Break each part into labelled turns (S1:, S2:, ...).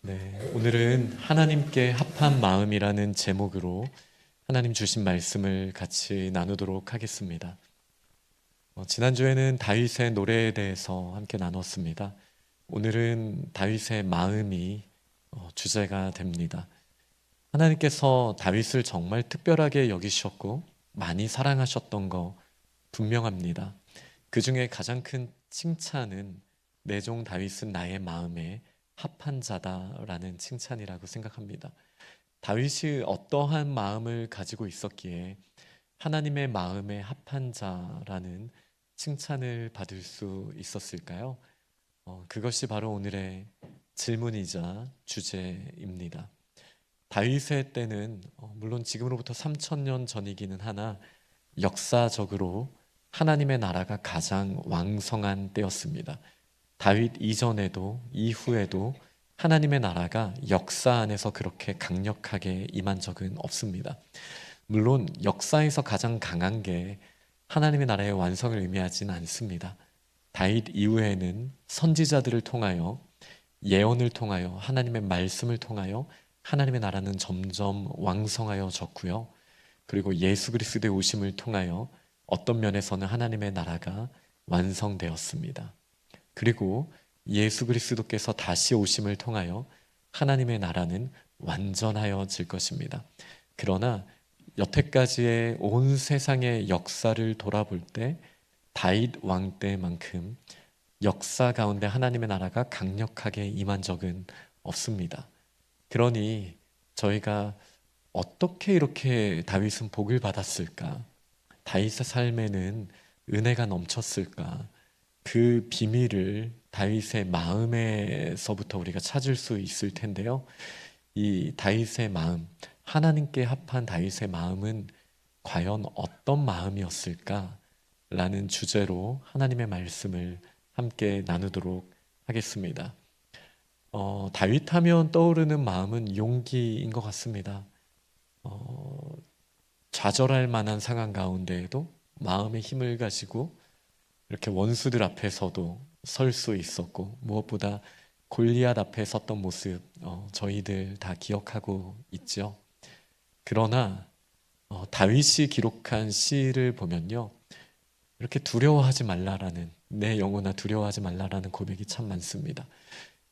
S1: 네, 오늘은 하나님께 합한 마음이라는 제목으로 하나님 주신 말씀을 같이 나누도록 하겠습니다. 지난주에는 다윗의 노래에 대해서 함께 나눴습니다. 오늘은 다윗의 마음이 주제가 됩니다. 하나님께서 다윗을 정말 특별하게 여기셨고 많이 사랑하셨던 거 분명합니다. 그 중에 가장 큰 칭찬은 내 종 다윗은 나의 마음에 합한 자다라는 칭찬이라고 생각합니다. 다윗이 어떠한 마음을 가지고 있었기에 하나님의 마음에 합한 자라는 칭찬을 받을 수 있었을까요? 그것이 바로 오늘의 질문이자 주제입니다. 다윗의 때는 물론 지금으로부터 3,000년 전이기는 하나 역사적으로 하나님의 나라가 가장 왕성한 때였습니다. 다윗 이전에도 이후에도 하나님의 나라가 역사 안에서 그렇게 강력하게 임한 적은 없습니다. 물론 역사에서 가장 강한 게 하나님의 나라의 완성을 의미하지는 않습니다. 다윗 이후에는 선지자들을 통하여 예언을 통하여 하나님의 말씀을 통하여 하나님의 나라는 점점 왕성하여졌고요. 그리고 예수 그리스도의 오심을 통하여 어떤 면에서는 하나님의 나라가 완성되었습니다. 그리고 예수 그리스도께서 다시 오심을 통하여 하나님의 나라는 완전하여질 것입니다. 그러나 여태까지의 온 세상의 역사를 돌아볼 때 다윗 왕 때만큼 역사 가운데 하나님의 나라가 강력하게 임한 적은 없습니다. 그러니 저희가 어떻게 이렇게 다윗은 복을 받았을까? 다윗의 삶에는 은혜가 넘쳤을까? 그 비밀을 다윗의 마음에서부터 우리가 찾을 수 있을 텐데요. 이 다윗의 마음, 하나님께 합한 다윗의 마음은 과연 어떤 마음이었을까? 라는 주제로 하나님의 말씀을 함께 나누도록 하겠습니다. 다윗 하면 떠오르는 마음은 용기인 것 같습니다. 좌절할 만한 상황 가운데에도 마음의 힘을 가지고 이렇게 원수들 앞에서도 설 수 있었고, 무엇보다 골리앗 앞에 섰던 모습 저희들 다 기억하고 있죠. 그러나 다윗이 기록한 시를 보면요, 이렇게 두려워하지 말라라는, 내 영혼아 두려워하지 말라라는 고백이 참 많습니다.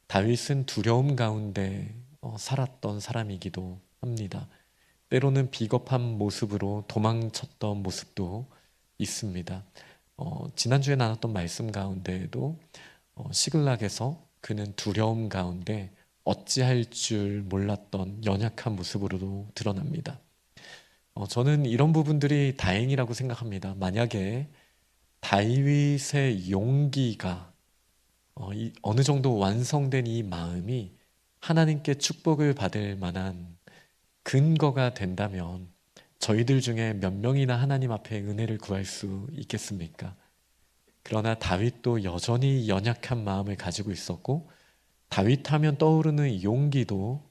S1: 다윗은 두려움 가운데 살았던 사람이기도 합니다. 때로는 비겁한 모습으로 도망쳤던 모습도 있습니다. 지난주에 나눴던 말씀 가운데에도 시글락에서 그는 두려움 가운데 어찌할 줄 몰랐던 연약한 모습으로도 드러납니다. 저는 이런 부분들이 다행이라고 생각합니다. 만약에 다윗의 용기가 어느 정도 완성된 이 마음이 하나님께 축복을 받을 만한 근거가 된다면 저희들 중에 몇 명이나 하나님 앞에 은혜를 구할 수 있겠습니까? 그러나 다윗도 여전히 연약한 마음을 가지고 있었고, 다윗 하면 떠오르는 용기도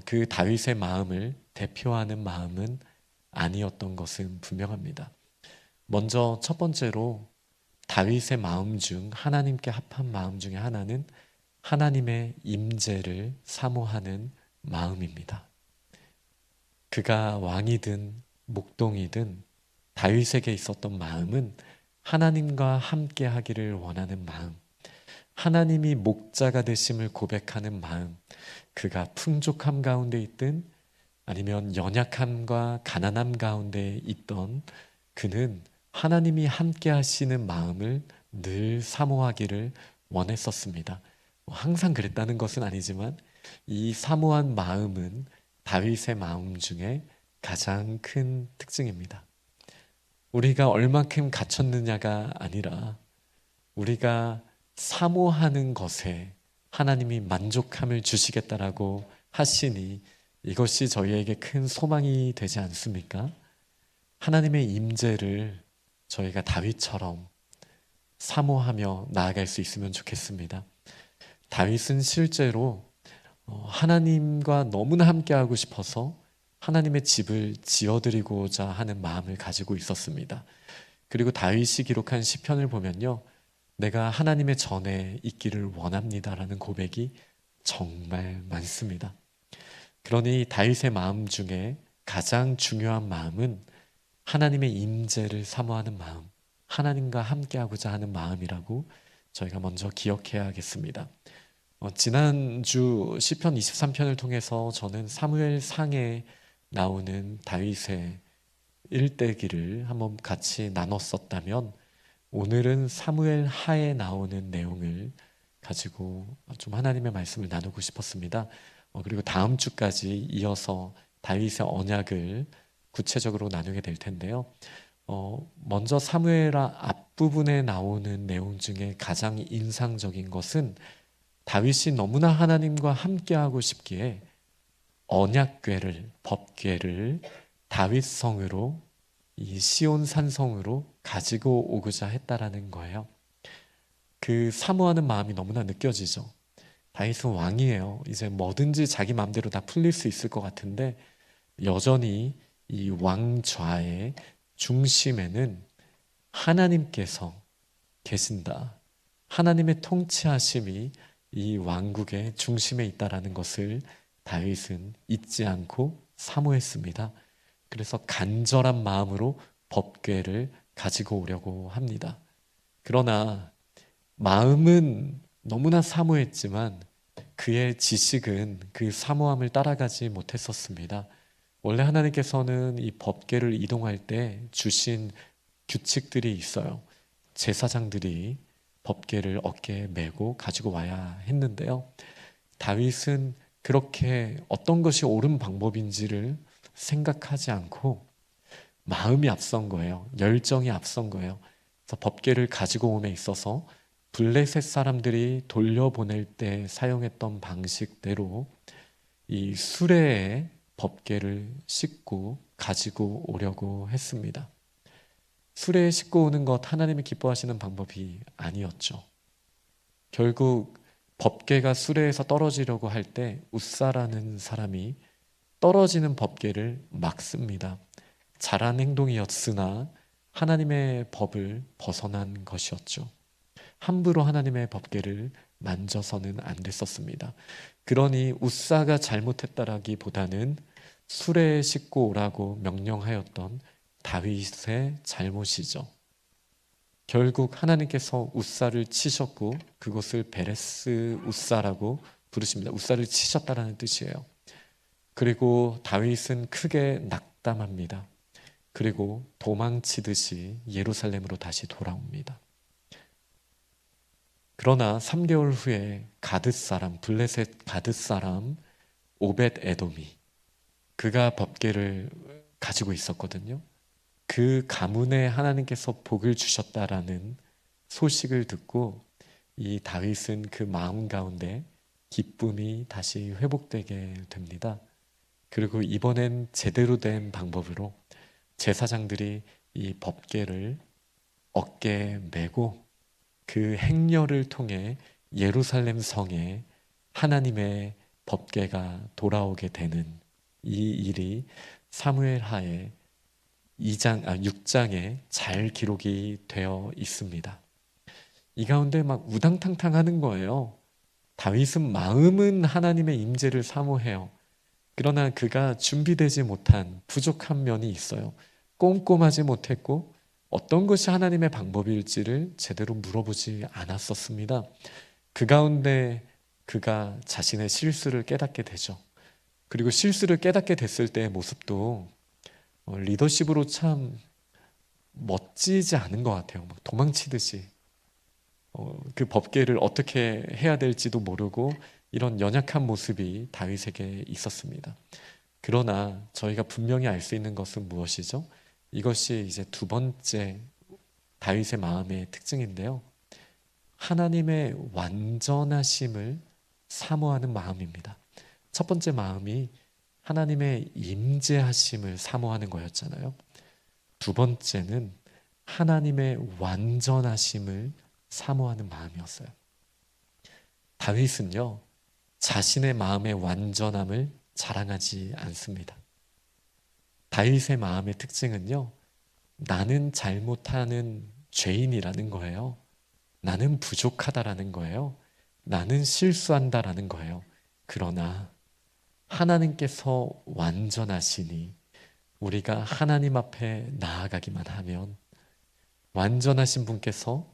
S1: 그 다윗의 마음을 대표하는 마음은 아니었던 것은 분명합니다. 먼저 첫 번째로 다윗의 마음 중 하나님께 합한 마음 중에 하나는 하나님의 임재를 사모하는 마음입니다. 그가 왕이든 목동이든 다윗에게 있었던 마음은 하나님과 함께 하기를 원하는 마음, 하나님이 목자가 되심을 고백하는 마음, 그가 풍족함 가운데 있든 아니면 연약함과 가난함 가운데 있던 그는 하나님이 함께 하시는 마음을 늘 사모하기를 원했었습니다. 항상 그랬다는 것은 아니지만 이 사모한 마음은 다윗의 마음 중에 가장 큰 특징입니다. 우리가 얼만큼 갖췄느냐가 아니라 우리가 사모하는 것에 하나님이 만족함을 주시겠다라고 하시니 이것이 저희에게 큰 소망이 되지 않습니까? 하나님의 임재를 저희가 다윗처럼 사모하며 나아갈 수 있으면 좋겠습니다. 다윗은 실제로 하나님과 너무나 함께하고 싶어서 하나님의 집을 지어드리고자 하는 마음을 가지고 있었습니다. 그리고 다윗이 기록한 시편을 보면요, 내가 하나님의 전에 있기를 원합니다라는 고백이 정말 많습니다. 그러니 다윗의 마음 중에 가장 중요한 마음은 하나님의 임재를 사모하는 마음, 하나님과 함께하고자 하는 마음이라고 저희가 먼저 기억해야겠습니다. 지난주 시편 23편을 통해서 저는 사무엘상에 나오는 다윗의 일대기를 한번 같이 나눴었다면, 오늘은 사무엘하에 나오는 내용을 가지고 좀 하나님의 말씀을 나누고 싶었습니다. 그리고 다음 주까지 이어서 다윗의 언약을 구체적으로 나누게 될 텐데요. 먼저 사무엘하 앞부분에 나오는 내용 중에 가장 인상적인 것은 다윗이 너무나 하나님과 함께하고 싶기에 언약궤를, 법궤를 다윗성으로, 이 시온 산성으로 가지고 오고자 했다라는 거예요. 그 사모하는 마음이 너무나 느껴지죠. 다윗은 왕이에요. 이제 뭐든지 자기 마음대로 다 풀릴 수 있을 것 같은데, 여전히 이 왕좌의 중심에는 하나님께서 계신다. 하나님의 통치하심이 이 왕국의 중심에 있다라는 것을 다윗은 잊지 않고 사모했습니다. 그래서 간절한 마음으로 법궤를 가지고 오려고 합니다. 그러나 마음은 너무나 사모했지만 그의 지식은 그 사모함을 따라가지 못했었습니다. 원래 하나님께서는 이 법궤를 이동할 때 주신 규칙들이 있어요. 제사장들이 법궤를 어깨에 메고 가지고 와야 했는데요. 다윗은 그렇게 어떤 것이 옳은 방법인지를 생각하지 않고 마음이 앞선 거예요. 열정이 앞선 거예요. 그래서 법궤를 가지고 오에 있어서 블레셋 사람들이 돌려보낼 때 사용했던 방식대로 이 수레에 법궤를 싣고 가지고 오려고 했습니다. 수레에 싣고 오는 것, 하나님이 기뻐하시는 방법이 아니었죠. 결국 법궤가 수레에서 떨어지려고 할 때 웃사라는 사람이 떨어지는 법궤를 막습니다. 잘한 행동이었으나 하나님의 법을 벗어난 것이었죠. 함부로 하나님의 법궤를 만져서는 안 됐었습니다. 그러니 웃사가 잘못했다라기보다는 수레에 싣고 오라고 명령하였던 다윗의 잘못이죠. 결국 하나님께서 웃사를 치셨고 그것을 베레스 웃사라고 부르십니다. 웃사를 치셨다라는 뜻이에요. 그리고 다윗은 크게 낙담합니다. 그리고 도망치듯이 예루살렘으로 다시 돌아옵니다. 그러나 3개월 후에 가드 사람, 블레셋 가드 사람 오벳 에돔이, 그가 법궤를 가지고 있었거든요. 그 가문에 하나님께서 복을 주셨다라는 소식을 듣고 이 다윗은 그 마음 가운데 기쁨이 다시 회복되게 됩니다. 그리고 이번엔 제대로 된 방법으로 제사장들이 이 법궤를 어깨에 메고 그 행렬을 통해 예루살렘 성에 하나님의 법궤가 돌아오게 되는 이 일이 사무엘하의 6장에 잘 기록이 되어 있습니다. 이 가운데 막 우당탕탕 하는 거예요. 다윗은 마음은 하나님의 임재를 사모해요. 그러나 그가 준비되지 못한 부족한 면이 있어요. 꼼꼼하지 못했고 어떤 것이 하나님의 방법일지를 제대로 물어보지 않았었습니다. 그 가운데 그가 자신의 실수를 깨닫게 되죠. 그리고 실수를 깨닫게 됐을 때의 모습도 리더십으로 참 멋지지 않은 것 같아요. 막 도망치듯이 그 법궤를 어떻게 해야 될지도 모르고 이런 연약한 모습이 다윗에게 있었습니다. 그러나 저희가 분명히 알 수 있는 것은 무엇이죠? 이것이 이제 두 번째 다윗의 마음의 특징인데요. 하나님의 완전하심을 사모하는 마음입니다. 첫 번째 마음이 하나님의 임재하심을 사모하는 거였잖아요. 두 번째는 하나님의 완전하심을 사모하는 마음이었어요. 다윗은요, 자신의 마음의 완전함을 자랑하지 않습니다. 다윗의 마음의 특징은요, 나는 잘못하는 죄인이라는 거예요. 나는 부족하다라는 거예요. 나는 실수한다라는 거예요. 그러나 하나님께서 완전하시니 우리가 하나님 앞에 나아가기만 하면 완전하신 분께서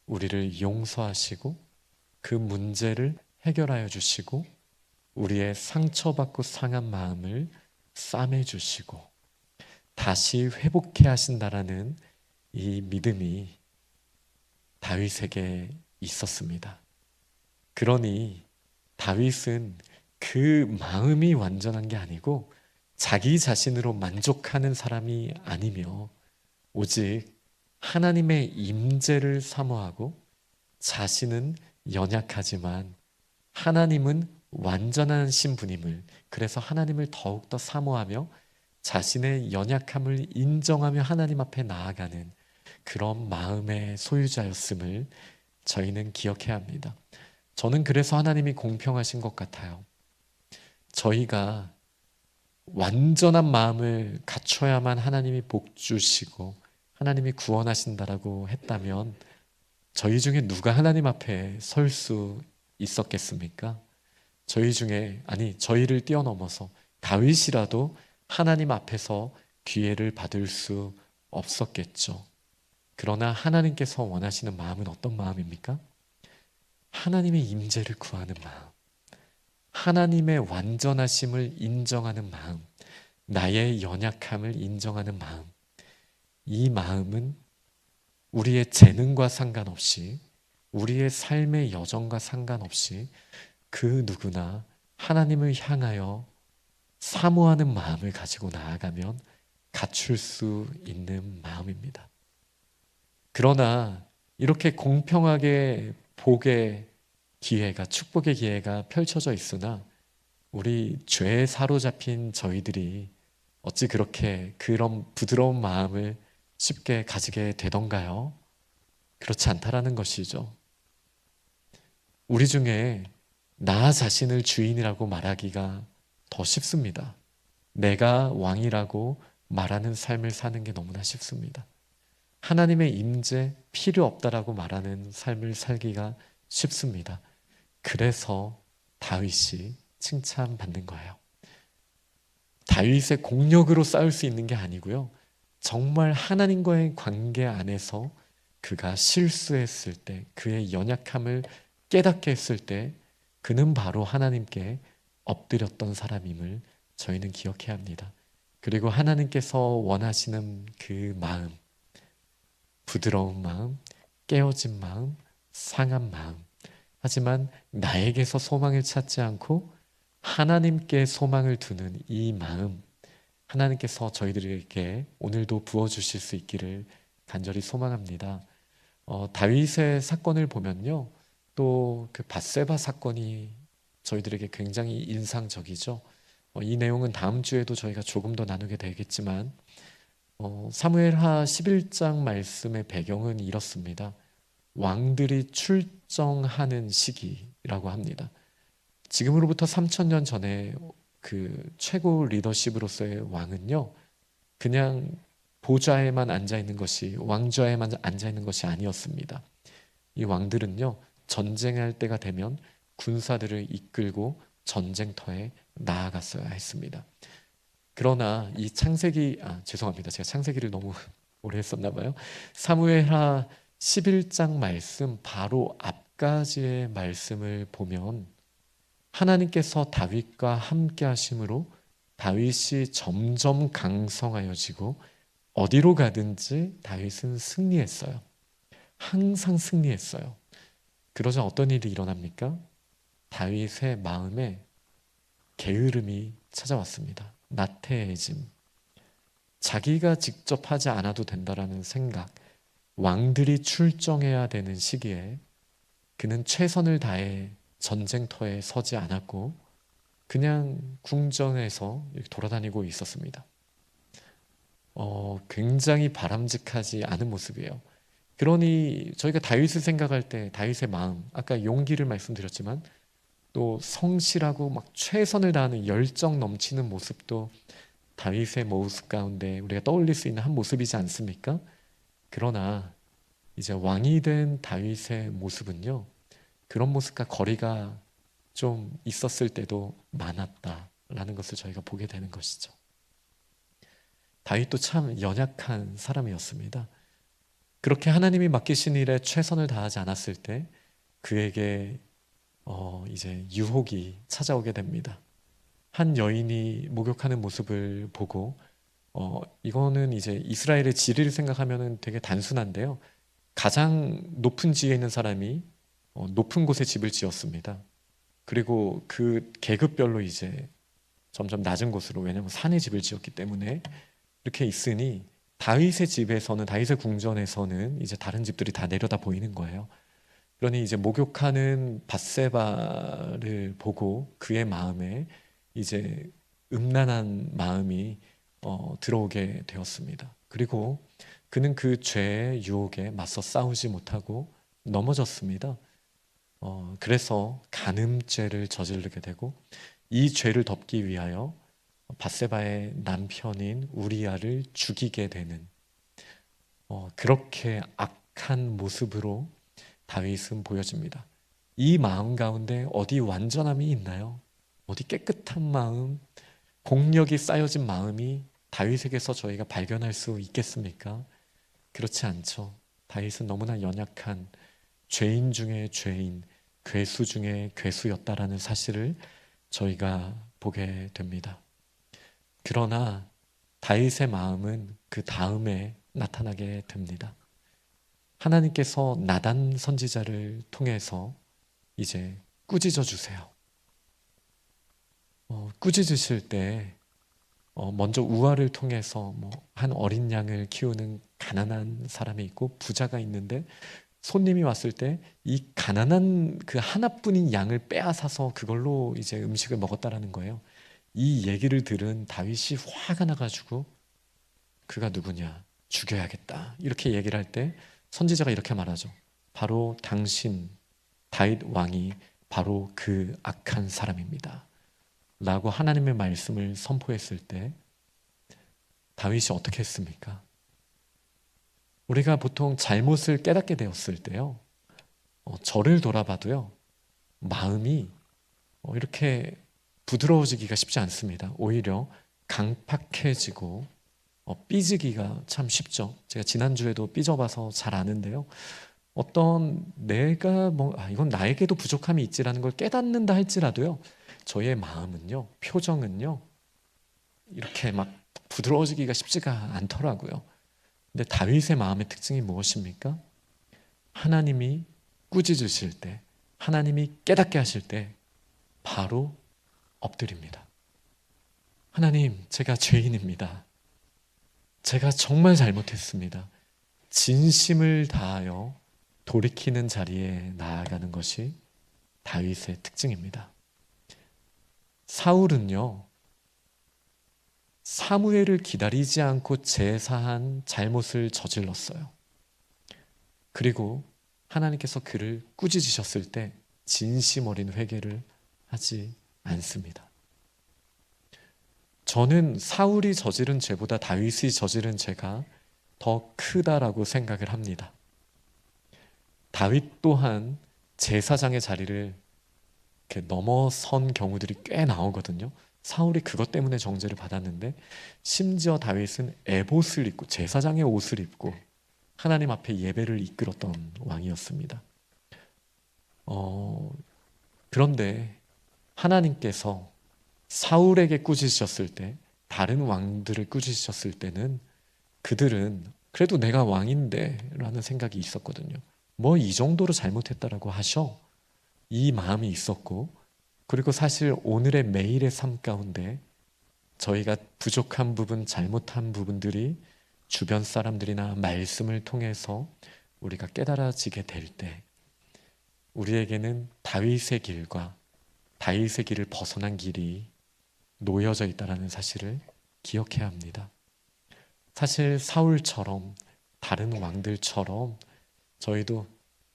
S1: 우리를 용서하시고 그 문제를 해결하여 주시고 우리의 상처받고 상한 마음을 싸매 주시고 다시 회복해 하신다라는 이 믿음이 다윗에게 있었습니다. 그러니 다윗은 그 마음이 완전한 게 아니고 자기 자신으로 만족하는 사람이 아니며 오직 하나님의 임재를 사모하고 자신은 연약하지만 하나님은 완전하신 분임을, 그래서 하나님을 더욱더 사모하며 자신의 연약함을 인정하며 하나님 앞에 나아가는 그런 마음의 소유자였음을 저희는 기억해야 합니다. 저는 그래서 하나님이 공평하신 것 같아요. 저희가 완전한 마음을 갖춰야만 하나님이 복 주시고 하나님이 구원하신다라고 했다면 저희 중에 누가 하나님 앞에 설 수 있었겠습니까? 저희 중에, 아니 저희를 뛰어넘어서 다윗이라도 하나님 앞에서 기회를 받을 수 없었겠죠. 그러나 하나님께서 원하시는 마음은 어떤 마음입니까? 하나님의 임재를 구하는 마음, 하나님의 완전하심을 인정하는 마음, 나의 연약함을 인정하는 마음. 이 마음은 우리의 재능과 상관없이, 우리의 삶의 여정과 상관없이 그 누구나 하나님을 향하여 사모하는 마음을 가지고 나아가면 갖출 수 있는 마음입니다. 그러나 이렇게 공평하게 복의 기회가, 축복의 기회가 펼쳐져 있으나 우리 죄에 사로잡힌 저희들이 어찌 그렇게 그런 부드러운 마음을 쉽게 가지게 되던가요? 그렇지 않다라는 것이죠. 우리 중에 나 자신을 주인이라고 말하기가 더 쉽습니다. 내가 왕이라고 말하는 삶을 사는 게 너무나 쉽습니다. 하나님의 임재 필요 없다라고 말하는 삶을 살기가 쉽습니다. 그래서 다윗이 칭찬받는 거예요. 다윗의 공력으로 싸울 수 있는 게 아니고요. 정말 하나님과의 관계 안에서 그가 실수했을 때, 그의 연약함을 깨닫게 했을 때 그는 바로 하나님께 엎드렸던 사람임을 저희는 기억해야 합니다. 그리고 하나님께서 원하시는 그 마음, 부드러운 마음, 깨어진 마음, 상한 마음, 하지만 나에게서 소망을 찾지 않고 하나님께 소망을 두는 이 마음, 하나님께서 저희들에게 오늘도 부어주실 수 있기를 간절히 소망합니다. 다윗의 사건을 보면요, 또 그 밧세바 사건이 저희들에게 굉장히 인상적이죠. 이 내용은 다음 주에도 저희가 조금 더 나누게 되겠지만 사무엘하 11장 말씀의 배경은 이렇습니다. 왕들이 출정하는 시기라고 합니다. 지금으로부터 3000년 전에 그 최고 리더십으로서의 왕은요, 그냥 보좌에만 앉아있는 것이, 왕좌에만 앉아있는 것이 아니었습니다. 이 왕들은요, 전쟁할 때가 되면 군사들을 이끌고 전쟁터에 나아갔어야 했습니다. 그러나 이 죄송합니다. 제가 창세기를 너무 오래 했었나 봐요. 사무엘하 11장 말씀 바로 앞까지의 말씀을 보면 하나님께서 다윗과 함께 하심으로 다윗이 점점 강성하여지고 어디로 가든지 다윗은 승리했어요. 항상 승리했어요. 그러자 어떤 일이 일어납니까? 다윗의 마음에 게으름이 찾아왔습니다. 나태해짐, 자기가 직접 하지 않아도 된다라는 생각, 왕들이 출정해야 되는 시기에 그는 최선을 다해 전쟁터에 서지 않았고 그냥 궁전에서 돌아다니고 있었습니다. 굉장히 바람직하지 않은 모습이에요. 그러니 저희가 다윗을 생각할 때 다윗의 마음, 아까 용기를 말씀드렸지만 또 성실하고 막 최선을 다하는 열정 넘치는 모습도 다윗의 모습 가운데 우리가 떠올릴 수 있는 한 모습이지 않습니까? 그러나 이제 왕이 된 다윗의 모습은요, 그런 모습과 거리가 좀 있었을 때도 많았다라는 것을 저희가 보게 되는 것이죠. 다윗도 참 연약한 사람이었습니다. 그렇게 하나님이 맡기신 일에 최선을 다하지 않았을 때 그에게 이제 유혹이 찾아오게 됩니다. 한 여인이 목욕하는 모습을 보고 이거는 이제 이스라엘의 지리를 생각하면 되게 단순한데요. 가장 높은 지에 있는 사람이 높은 곳에 집을 지었습니다. 그리고 그 계급별로 이제 점점 낮은 곳으로, 왜냐하면 산에 집을 지었기 때문에 이렇게 있으니 다윗의 집에서는, 다윗의 궁전에서는 이제 다른 집들이 다 내려다 보이는 거예요. 그러니 이제 목욕하는 밧세바를 보고 그의 마음에 이제 음란한 마음이 들어오게 되었습니다. 그리고 그는 그 죄의 유혹에 맞서 싸우지 못하고 넘어졌습니다. 그래서 간음죄를 저지르게 되고, 이 죄를 덮기 위하여 밧세바의 남편인 우리아를 죽이게 되는 그렇게 악한 모습으로 다윗은 보여집니다. 이 마음 가운데 어디 완전함이 있나요? 어디 깨끗한 마음, 공력이 쌓여진 마음이 다윗에게서 저희가 발견할 수 있겠습니까? 그렇지 않죠. 다윗은 너무나 연약한 죄인 중에 죄인, 괴수 중에 괴수였다라는 사실을 저희가 보게 됩니다. 그러나 다윗의 마음은 그 다음에 나타나게 됩니다. 하나님께서 나단 선지자를 통해서 이제 꾸짖어 주세요. 꾸짖으실 때 먼저 우화를 통해서 한 어린 양을 키우는 가난한 사람이 있고 부자가 있는데, 손님이 왔을 때 이 가난한 그 하나뿐인 양을 빼앗아서 그걸로 이제 음식을 먹었다라는 거예요. 이 얘기를 들은 다윗이 화가 나가지고 그가 누구냐, 죽여야겠다, 이렇게 얘기를 할 때 선지자가 이렇게 말하죠. 바로 당신 다윗 왕이 바로 그 악한 사람입니다 라고 하나님의 말씀을 선포했을 때 다윗이 어떻게 했습니까? 우리가 보통 잘못을 깨닫게 되었을 때요, 저를 돌아봐도요, 마음이 이렇게 부드러워지기가 쉽지 않습니다. 오히려 강팍해지고 삐지기가 참 쉽죠. 제가 지난주에도 삐져봐서 잘 아는데요, 어떤 내가 이건 나에게도 부족함이 있지라는 걸 깨닫는다 할지라도요, 저의 마음은요, 표정은요, 이렇게 막 부드러워지기가 쉽지가 않더라고요. 근데 다윗의 마음의 특징이 무엇입니까? 하나님이 꾸짖으실 때, 하나님이 깨닫게 하실 때 바로 엎드립니다. 하나님, 제가 죄인입니다. 제가 정말 잘못했습니다. 진심을 다하여 돌이키는 자리에 나아가는 것이 다윗의 특징입니다. 사울은요, 사무엘을 기다리지 않고 제사한 잘못을 저질렀어요. 그리고 하나님께서 그를 꾸짖으셨을 때 진심 어린 회개를 하지 않습니다. 저는 사울이 저지른 죄보다 다윗이 저지른 죄가 더 크다라고 생각을 합니다. 다윗 또한 제사장의 자리를 이렇게 넘어선 경우들이 꽤 나오거든요. 사울이 그것 때문에 정죄를 받았는데, 심지어 다윗은 에봇을 입고 제사장의 옷을 입고 하나님 앞에 예배를 이끌었던 왕이었습니다. 그런데 하나님께서 사울에게 꾸짖으셨을 때, 다른 왕들을 꾸짖으셨을 때는 그들은 그래도 내가 왕인데 라는 생각이 있었거든요. 뭐 이 정도로 잘못했다라고 하셔, 이 마음이 있었고, 그리고 사실 오늘의 매일의 삶 가운데 저희가 부족한 부분, 잘못한 부분들이 주변 사람들이나 말씀을 통해서 우리가 깨달아지게 될 때, 우리에게는 다윗의 길과 다윗의 길을 벗어난 길이 놓여져 있다는 사실을 기억해야 합니다. 사실 사울처럼, 다른 왕들처럼 저희도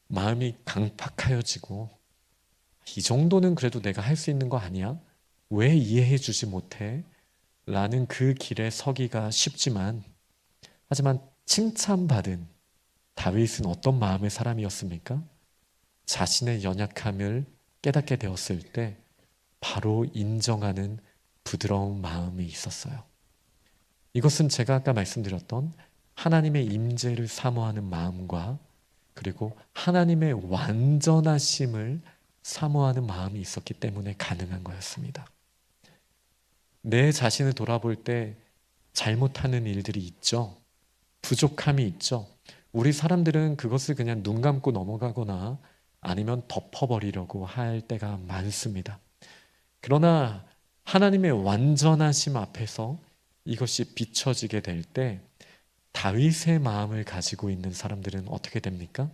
S1: 마음이 강팍하여지고, 이 정도는 그래도 내가 할 수 있는 거 아니야? 왜 이해해 주지 못해? 라는 그 길에 서기가 쉽지만, 하지만 칭찬받은 다윗은 어떤 마음의 사람이었습니까? 자신의 연약함을 깨닫게 되었을 때 바로 인정하는 부드러운 마음이 있었어요. 이것은 제가 아까 말씀드렸던 하나님의 임재를 사모하는 마음과 그리고 하나님의 완전하심을 사모하는 마음이 있었기 때문에 가능한 거였습니다. 내 자신을 돌아볼 때 잘못하는 일들이 있죠. 부족함이 있죠. 우리 사람들은 그것을 그냥 눈 감고 넘어가거나 아니면 덮어버리려고 할 때가 많습니다. 그러나 하나님의 완전하심 앞에서 이것이 비춰지게 될 때 다윗의 마음을 가지고 있는 사람들은 어떻게 됩니까?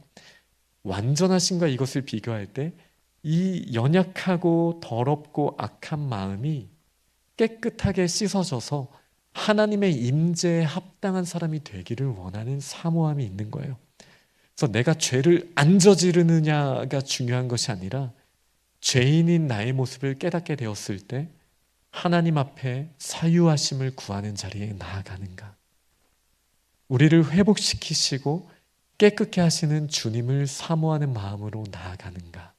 S1: 완전하심과 이것을 비교할 때 이 연약하고 더럽고 악한 마음이 깨끗하게 씻어져서 하나님의 임재에 합당한 사람이 되기를 원하는 사모함이 있는 거예요. 그래서 내가 죄를 안 저지르느냐가 중요한 것이 아니라 죄인인 나의 모습을 깨닫게 되었을 때 하나님 앞에 사유하심을 구하는 자리에 나아가는가, 우리를 회복시키시고 깨끗게 하시는 주님을 사모하는 마음으로 나아가는가,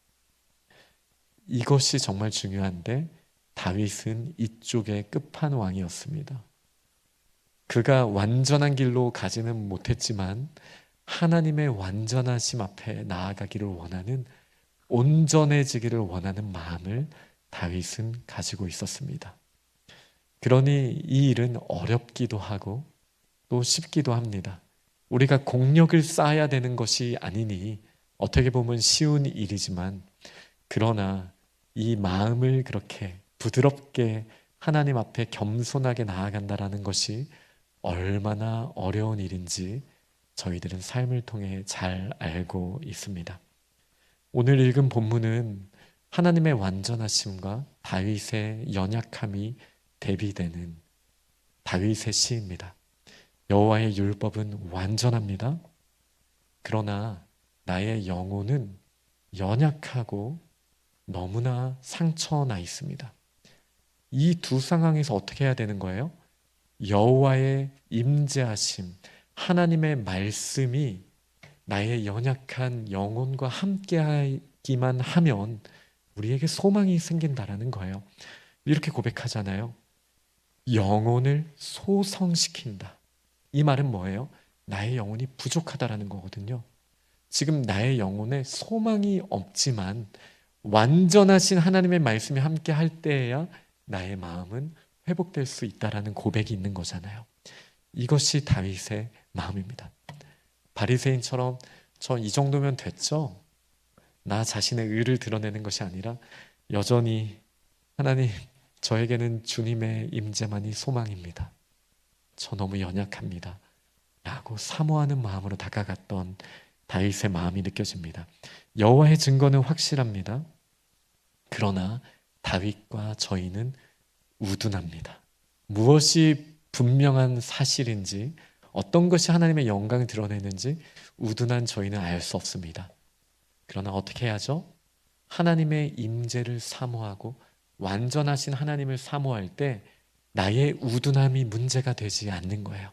S1: 이것이 정말 중요한데 다윗은 이쪽의 끝판왕이었습니다. 그가 완전한 길로 가지는 못했지만 하나님의 완전하심 앞에 나아가기를 원하는, 온전해지기를 원하는 마음을 다윗은 가지고 있었습니다. 그러니 이 일은 어렵기도 하고 또 쉽기도 합니다. 우리가 공력을 쌓아야 되는 것이 아니니 어떻게 보면 쉬운 일이지만, 그러나 이 마음을 그렇게 부드럽게 하나님 앞에 겸손하게 나아간다라는 것이 얼마나 어려운 일인지 저희들은 삶을 통해 잘 알고 있습니다. 오늘 읽은 본문은 하나님의 완전하심과 다윗의 연약함이 대비되는 다윗의 시입니다. 여호와의 율법은 완전합니다. 그러나 나의 영혼은 연약하고 너무나 상처나 있습니다. 이 두 상황에서 어떻게 해야 되는 거예요? 여호와의 임재하심, 하나님의 말씀이 나의 연약한 영혼과 함께하기만 하면 우리에게 소망이 생긴다라는 거예요. 이렇게 고백하잖아요. 영혼을 소성시킨다. 이 말은 뭐예요? 나의 영혼이 부족하다라는 거거든요. 지금 나의 영혼에 소망이 없지만 완전하신 하나님의 말씀이 함께 할 때에야 나의 마음은 회복될 수 있다라는 고백이 있는 거잖아요. 이것이 다윗의 마음입니다. 바리새인처럼 저 이 정도면 됐죠? 나 자신의 의를 드러내는 것이 아니라 여전히 하나님, 저에게는 주님의 임재만이 소망입니다. 저 너무 연약합니다. 라고 사모하는 마음으로 다가갔던 다윗의 마음이 느껴집니다. 여호와의 증거는 확실합니다. 그러나 다윗과 저희는 우둔합니다. 무엇이 분명한 사실인지, 어떤 것이 하나님의 영광을 드러내는지 우둔한 저희는 알 수 없습니다. 그러나 어떻게 해야죠? 하나님의 임재를 사모하고 완전하신 하나님을 사모할 때 나의 우둔함이 문제가 되지 않는 거예요.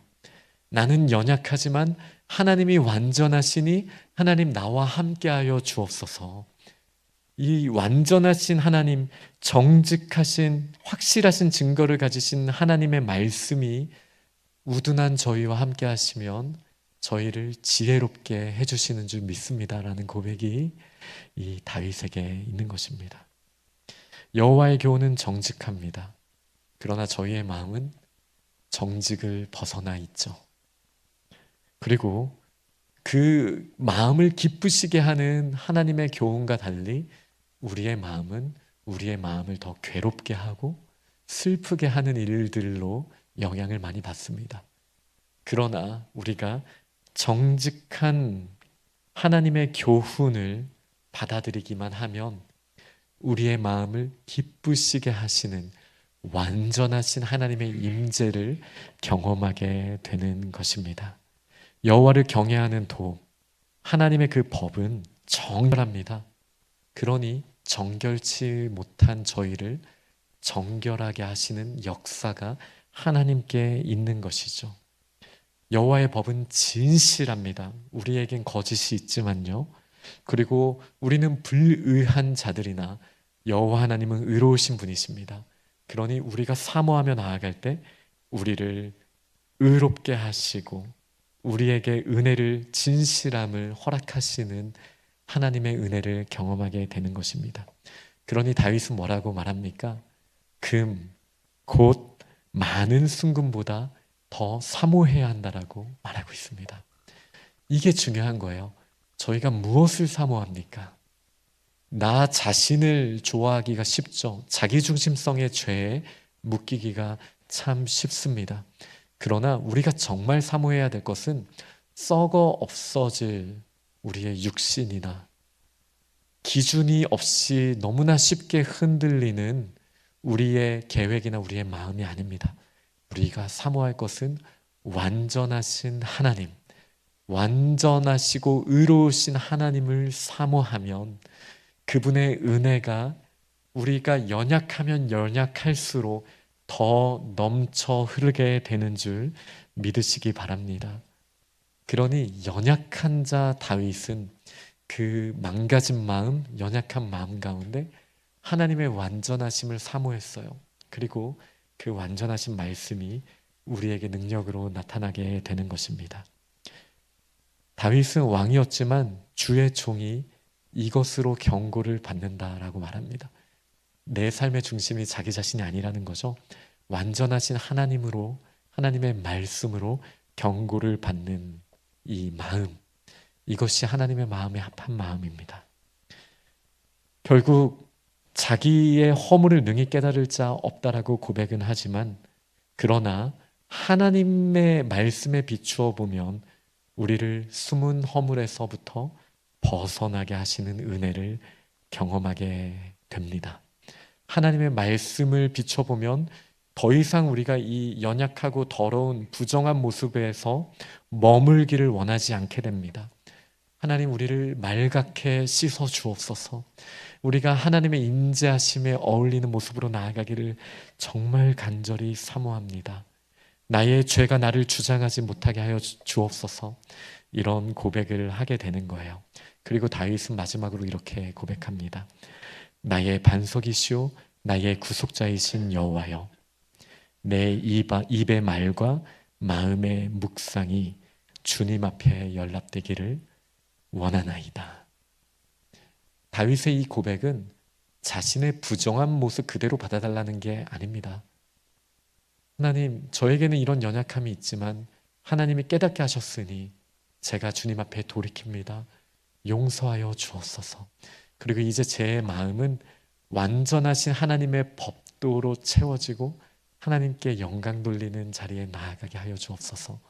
S1: 나는 연약하지만 하나님이 완전하시니 하나님 나와 함께하여 주옵소서. 이 완전하신 하나님, 정직하신 확실하신 증거를 가지신 하나님의 말씀이 우둔한 저희와 함께 하시면 저희를 지혜롭게 해주시는 줄 믿습니다라는 고백이 이 다윗에게 있는 것입니다. 여호와의 교훈은 정직합니다. 그러나 저희의 마음은 정직을 벗어나 있죠. 그리고 그 마음을 기쁘시게 하는 하나님의 교훈과 달리 우리의 마음은 우리의 마음을 더 괴롭게 하고 슬프게 하는 일들로 영향을 많이 받습니다. 그러나 우리가 정직한 하나님의 교훈을 받아들이기만 하면 우리의 마음을 기쁘시게 하시는 완전하신 하나님의 임재를 경험하게 되는 것입니다. 여호와를 경외하는 도, 하나님의 그 법은 정결합니다. 그러니 정결치 못한 저희를 정결하게 하시는 역사가 하나님께 있는 것이죠. 여호와의 법은 진실합니다. 우리에겐 거짓이 있지만요, 그리고 우리는 불의한 자들이나 여호와 하나님은 의로우신 분이십니다. 그러니 우리가 사모하며 나아갈 때 우리를 의롭게 하시고 우리에게 은혜를, 진실함을 허락하시는 하나님의 은혜를 경험하게 되는 것입니다. 그러니 다윗은 뭐라고 말합니까? 금, 곧 많은 순금보다 더 사모해야 한다라고 말하고 있습니다. 이게 중요한 거예요. 저희가 무엇을 사모합니까? 나 자신을 좋아하기가 쉽죠. 자기중심성의 죄에 묶이기가 참 쉽습니다. 그러나 우리가 정말 사모해야 될 것은 썩어 없어질 우리의 육신이나 기준이 없이 너무나 쉽게 흔들리는 우리의 계획이나 우리의 마음이 아닙니다. 우리가 사모할 것은 완전하신 하나님, 완전하시고 의로우신 하나님을 사모하면 그분의 은혜가 우리가 연약하면 연약할수록 더 넘쳐 흐르게 되는 줄 믿으시기 바랍니다. 그러니 연약한 자 다윗은 그 망가진 마음, 연약한 마음 가운데 하나님의 완전하심을 사모했어요. 그리고 그 완전하신 말씀이 우리에게 능력으로 나타나게 되는 것입니다. 다윗은 왕이었지만 주의 종이 이것으로 경고를 받는다라고 말합니다. 내 삶의 중심이 자기 자신이 아니라는 거죠. 완전하신 하나님으로, 하나님의 말씀으로 경고를 받는 이 마음, 이것이 하나님의 마음에 합한 마음입니다. 결국 자기의 허물을 능히 깨달을 자 없다라고 고백은 하지만, 그러나 하나님의 말씀에 비추어 보면 우리를 숨은 허물에서부터 벗어나게 하시는 은혜를 경험하게 됩니다. 하나님의 말씀을 비춰보면 더 이상 우리가 이 연약하고 더러운 부정한 모습에서 머물기를 원하지 않게 됩니다. 하나님, 우리를 맑게 씻어 주옵소서. 우리가 하나님의 인자하심에 어울리는 모습으로 나아가기를 정말 간절히 사모합니다. 나의 죄가 나를 주장하지 못하게 하여 주옵소서. 이런 고백을 하게 되는 거예요. 그리고 다윗은 마지막으로 이렇게 고백합니다. 나의 반석이시오 나의 구속자이신 여호와여, 내 입의 말과 마음의 묵상이 주님 앞에 연락되기를 원하나이다. 다윗의 이 고백은 자신의 부정한 모습 그대로 받아달라는 게 아닙니다. 하나님, 저에게는 이런 연약함이 있지만 하나님이 깨닫게 하셨으니 제가 주님 앞에 돌이킵니다. 용서하여 주옵소서. 그리고 이제 제 마음은 완전하신 하나님의 법도로 채워지고 하나님께 영광 돌리는 자리에 나아가게 하여 주옵소서.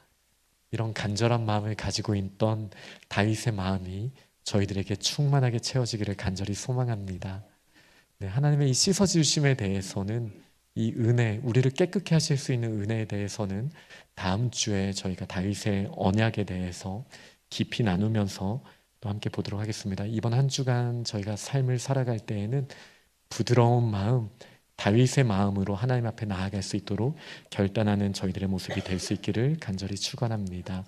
S1: 이런 간절한 마음을 가지고 있던 다윗의 마음이 저희들에게 충만하게 채워지기를 간절히 소망합니다. 네, 하나님의 이 씻어주심에 대해서는, 이 은혜, 우리를 깨끗게 하실 수 있는 은혜에 대해서는 다음 주에 저희가 다윗의 언약에 대해서 깊이 나누면서 또 함께 보도록 하겠습니다. 이번 한 주간 저희가 삶을 살아갈 때에는 부드러운 마음, 다윗의 마음으로 하나님 앞에 나아갈 수 있도록 결단하는 저희들의 모습이 될 수 있기를 간절히 축원합니다.